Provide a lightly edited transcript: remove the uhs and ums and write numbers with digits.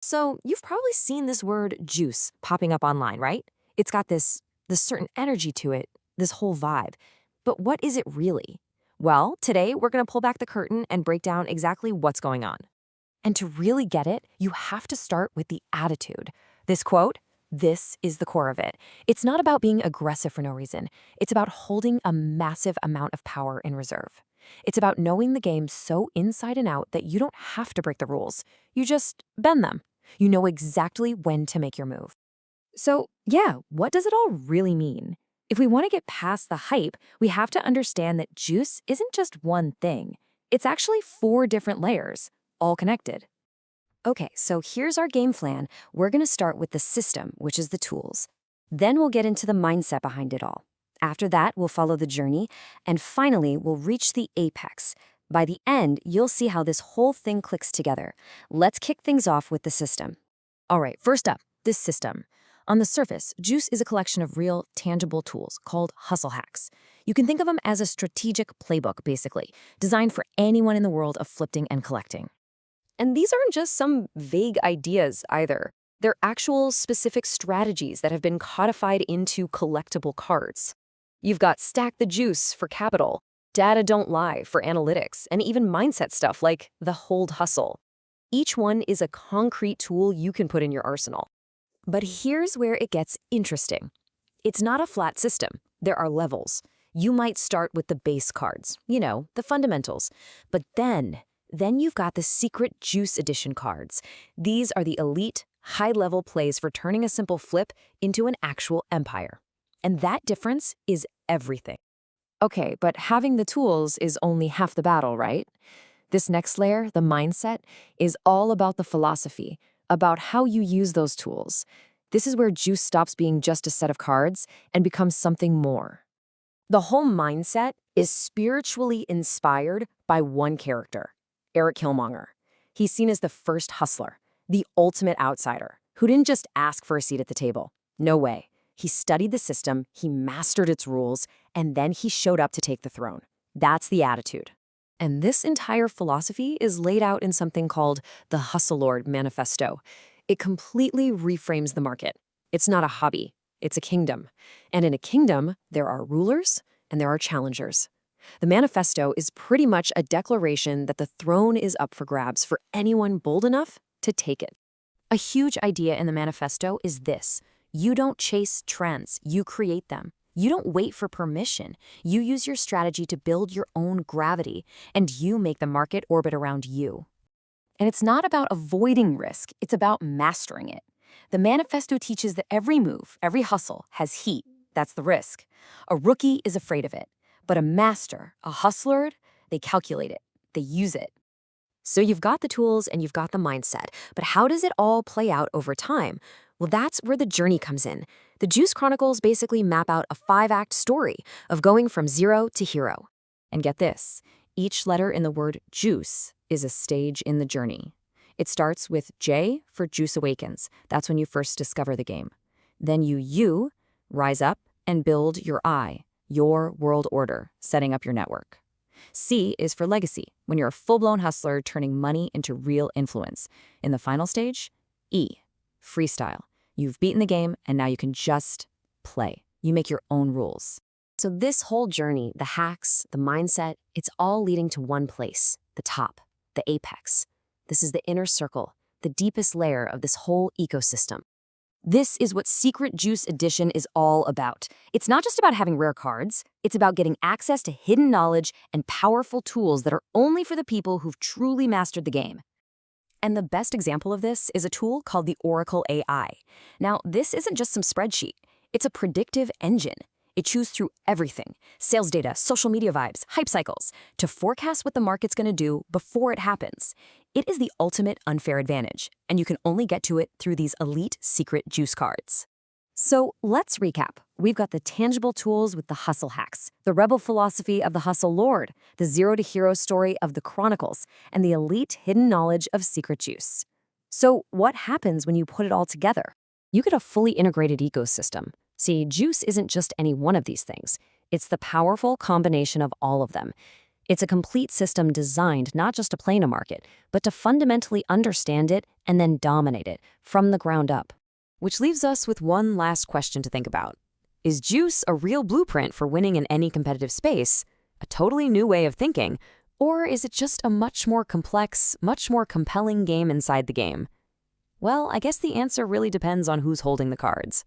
So, you've probably seen this word juice popping up online, right? It's got this certain energy to it, this whole vibe. But what is it really? Well, today we're going to pull back the curtain and break down exactly what's going on. And to really get it, you have to start with the attitude. This quote, this is the core of it. It's not about being aggressive for no reason. It's about holding a massive amount of power in reserve. It's about knowing the game so inside and out that you don't have to break the rules. You just bend them. You know exactly when to make your move. So, yeah, what does it all really mean? If we want to get past the hype, we have to understand that juice isn't just one thing. It's actually four different layers, all connected. Okay, so here's our game plan. We're going to start with the system, which is the tools. Then we'll get into the mindset behind it all. After that, we'll follow the journey. And finally, we'll reach the apex. By the end, you'll see how this whole thing clicks together. Let's kick things off with the system. All right, first up, this system. On the surface, Juice is a collection of real, tangible tools called hustle hacks. You can think of them as a strategic playbook, basically, designed for anyone in the world of flipping and collecting. And these aren't just some vague ideas either. They're actual specific strategies that have been codified into collectible cards. You've got Stack the Juice for capital, Data Don't Lie for analytics, and even mindset stuff like the Hold Hustle. Each one is a concrete tool you can put in your arsenal. But here's where it gets interesting. It's not a flat system. There are levels. You might start with the base cards, the fundamentals. But then you've got the secret Juice Edition cards. These are the elite, high-level plays for turning a simple flip into an actual empire. And that difference is everything. Okay, but having the tools is only half the battle, right? This next layer, the mindset, is all about the philosophy, about how you use those tools. This is where Juice stops being just a set of cards and becomes something more. The whole mindset is spiritually inspired by one character, Eric Killmonger. He's seen as the first hustler, the ultimate outsider, who didn't just ask for a seat at the table. No way. He studied the system, he mastered its rules, and then he showed up to take the throne. That's the attitude. And this entire philosophy is laid out in something called the Hustle Lord Manifesto. It completely reframes the market. It's not a hobby, it's a kingdom. And in a kingdom, there are rulers and there are challengers. The manifesto is pretty much a declaration that the throne is up for grabs for anyone bold enough to take it. A huge idea in the manifesto is this: you don't chase trends, you create them. You don't wait for permission. You use your strategy to build your own gravity, and you make the market orbit around you. And it's not about avoiding risk, it's about mastering it. The manifesto teaches that every move, every hustle has heat. That's the risk. A rookie is afraid of it, but a master, a hustler, they calculate it, they use it. So you've got the tools and you've got the mindset, but how does it all play out over time? Well, that's where the journey comes in. The Juice Chronicles basically map out a 5-act story of going from zero to hero. And get this, each letter in the word juice is a stage in the journey. It starts with J for Juice Awakens. That's when you first discover the game. Then you rise up and build your I, your world order, setting up your network. C is for legacy, when you're a full-blown hustler turning money into real influence. In the final stage, E, freestyle. You've beaten the game, and now you can just play. You make your own rules. So this whole journey, the hacks, the mindset, it's all leading to one place, the top, the apex. This is the inner circle, the deepest layer of this whole ecosystem. This is what Secret Juice Edition is all about. It's not just about having rare cards. It's about getting access to hidden knowledge and powerful tools that are only for the people who've truly mastered the game. And the best example of this is a tool called the Oracle AI. Now, this isn't just some spreadsheet. It's a predictive engine. It chews through everything: sales data, social media vibes, hype cycles, to forecast what the market's going to do before it happens. It is the ultimate unfair advantage, and you can only get to it through these elite secret juice cards. So let's recap. We've got the tangible tools with the hustle hacks, the rebel philosophy of the hustle lord, the zero to hero story of the Chronicles, and the elite hidden knowledge of secret juice. So what happens when you put it all together? You get a fully integrated ecosystem. See, juice isn't just any one of these things. It's the powerful combination of all of them. It's a complete system designed not just to play in a market, but to fundamentally understand it and then dominate it from the ground up. Which leaves us with one last question to think about. Is Juice a real blueprint for winning in any competitive space? A totally new way of thinking? Or is it just a much more complex, much more compelling game inside the game? Well, I guess the answer really depends on who's holding the cards.